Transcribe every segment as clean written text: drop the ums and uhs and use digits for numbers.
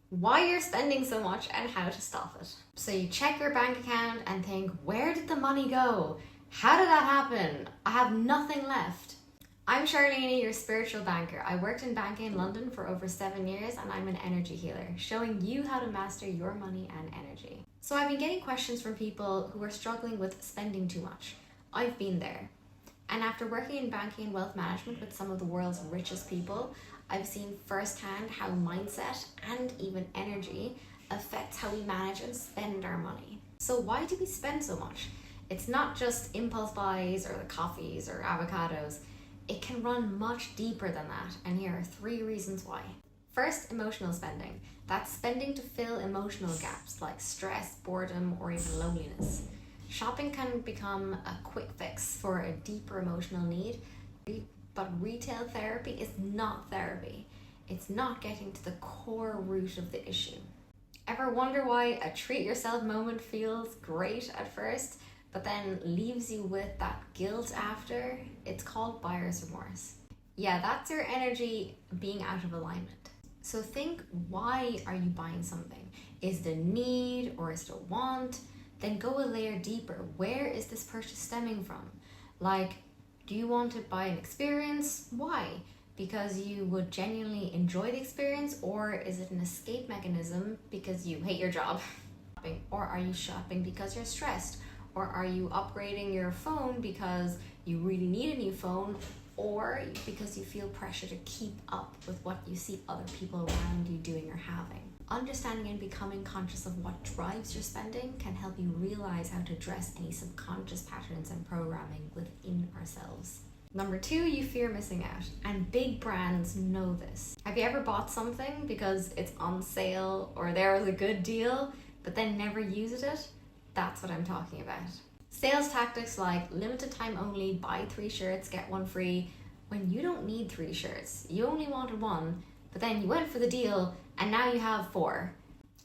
why you're spending so much and how to stop it. So you check your bank account and think, where did the money go? How did that happen? I have nothing left. I'm Charlene, your spiritual banker. I worked in banking in London for over 7 years and I'm an energy healer, showing you how to master your money and energy. So I've been getting questions from people who are struggling with spending too much. I've been there. And after working in banking and wealth management with some of the world's richest people, I've seen firsthand how mindset and even energy affects how we manage and spend our money. So why do we spend so much? It's not just impulse buys or the coffees or avocados. It can run much deeper than that, and here are 3 reasons why. First, emotional spending. That's spending to fill emotional gaps like stress, boredom, or even loneliness. Shopping can become a quick fix for a deeper emotional need, but retail therapy is not therapy. It's not getting to the core root of the issue. Ever wonder why a treat yourself moment feels great at first, but then leaves you with that guilt after? It's called buyer's remorse. Yeah, that's your energy being out of alignment. So think, why are you buying something? Is it a need or is it a want? Then go a layer deeper. Where is this purchase stemming from? Like, do you want to buy an experience? Why? Because you would genuinely enjoy the experience, or is it an escape mechanism because you hate your job? Or are you shopping because you're stressed? Or are you upgrading your phone because you really need a new phone, or because you feel pressure to keep up with what you see other people around you doing or having? Understanding and becoming conscious of what drives your spending can help you realize how to address any subconscious patterns and programming within ourselves. Number 2, you fear missing out, and big brands know this. Have you ever bought something because it's on sale or there was a good deal, but then never used it? That's what I'm talking about. Sales tactics like limited time only, buy 3 shirts, get 1 free, when you don't need 3 shirts. You only wanted 1, but then you went for the deal and now you have 4.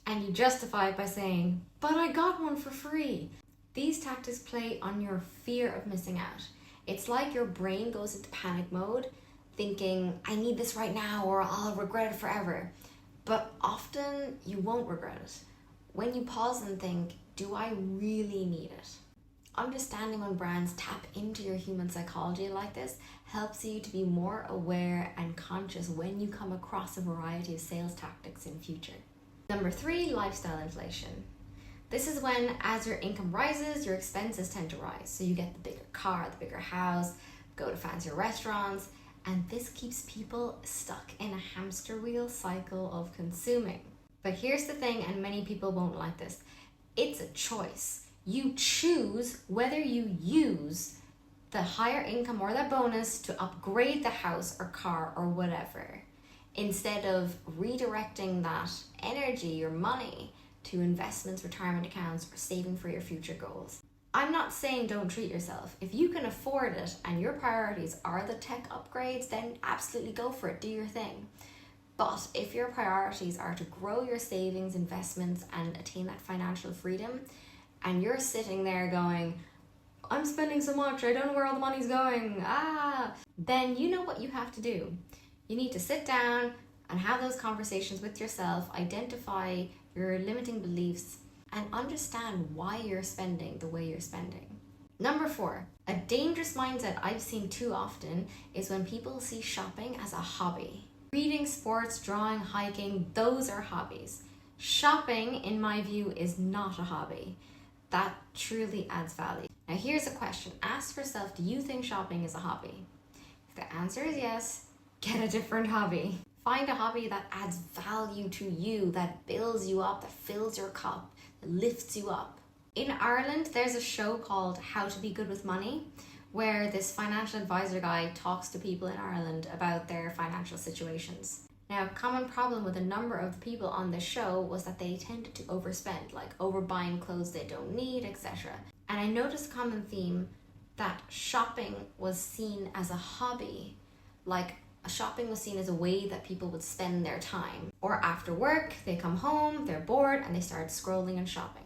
And you justify it by saying, but I got 1 for free. These tactics play on your fear of missing out. It's like your brain goes into panic mode, thinking, I need this right now or I'll regret it forever. But often you won't regret it. When you pause and think, do I really need it? Understanding when brands tap into your human psychology like this helps you to be more aware and conscious when you come across a variety of sales tactics in future. Number 3, lifestyle inflation. This is when, as your income rises, your expenses tend to rise. So you get the bigger car, the bigger house, go to fancier restaurants, and this keeps people stuck in a hamster wheel cycle of consuming. But here's the thing, and many people won't like this. It's a choice. You choose whether you use the higher income or that bonus to upgrade the house or car or whatever, instead of redirecting that energy, your money, to investments, retirement accounts, or saving for your future goals. I'm not saying don't treat yourself. If you can afford it and your priorities are the tech upgrades, then absolutely go for it, do your thing. But if your priorities are to grow your savings, investments, and attain that financial freedom, and you're sitting there going, I'm spending so much, I don't know where all the money's going, then you know what you have to do. You need to sit down and have those conversations with yourself, identify your limiting beliefs, and understand why you're spending the way you're spending. Number 4, a dangerous mindset I've seen too often is when people see shopping as a hobby. Reading, sports, drawing, hiking, those are hobbies. Shopping, in my view, is not a hobby. That truly adds value. Now here's a question. Ask yourself, do you think shopping is a hobby? If the answer is yes, get a different hobby. Find a hobby that adds value to you, that builds you up, that fills your cup, that lifts you up. In Ireland, there's a show called How to Be Good with Money, where this financial advisor guy talks to people in Ireland about their financial situations. Now, a common problem with a number of people on this show was that they tended to overspend, like overbuying clothes they don't need, etc. And I noticed a common theme that shopping was seen as a hobby, like shopping was seen as a way that people would spend their time. Or after work, they come home, they're bored, and they start scrolling and shopping.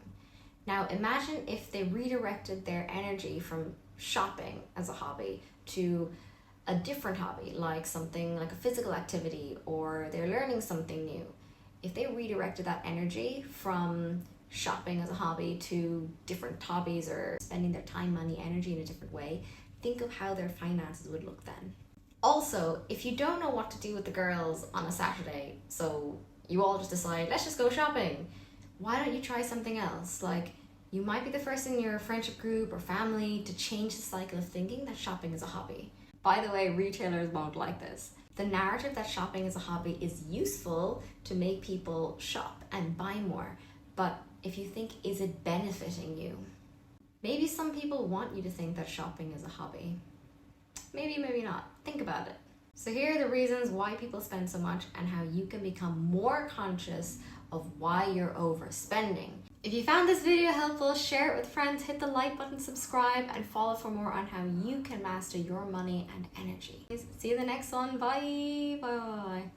Now imagine if they redirected their energy from shopping as a hobby to a different hobby, like something like a physical activity, or they're learning something new. if they redirected that energy from shopping as a hobby to different hobbies or spending their time, money, energy in a different way, think of how their finances would look then. Also, if you don't know what to do with the girls on a Saturday, so you all just decide, let's just go shopping, why don't you try something else? Like, you might be the first in your friendship group or family to change the cycle of thinking that shopping is a hobby. By the way, retailers won't like this. The narrative that shopping is a hobby is useful to make people shop and buy more. But if you think, is it benefiting you? Maybe some people want you to think that shopping is a hobby. Maybe, maybe not. Think about it. So here are the reasons why people spend so much and how you can become more conscious of why you're overspending. If you found this video helpful, share it with friends, hit the like button, subscribe, and follow for more on how you can master your money and energy. See you in the next one. Bye. Bye.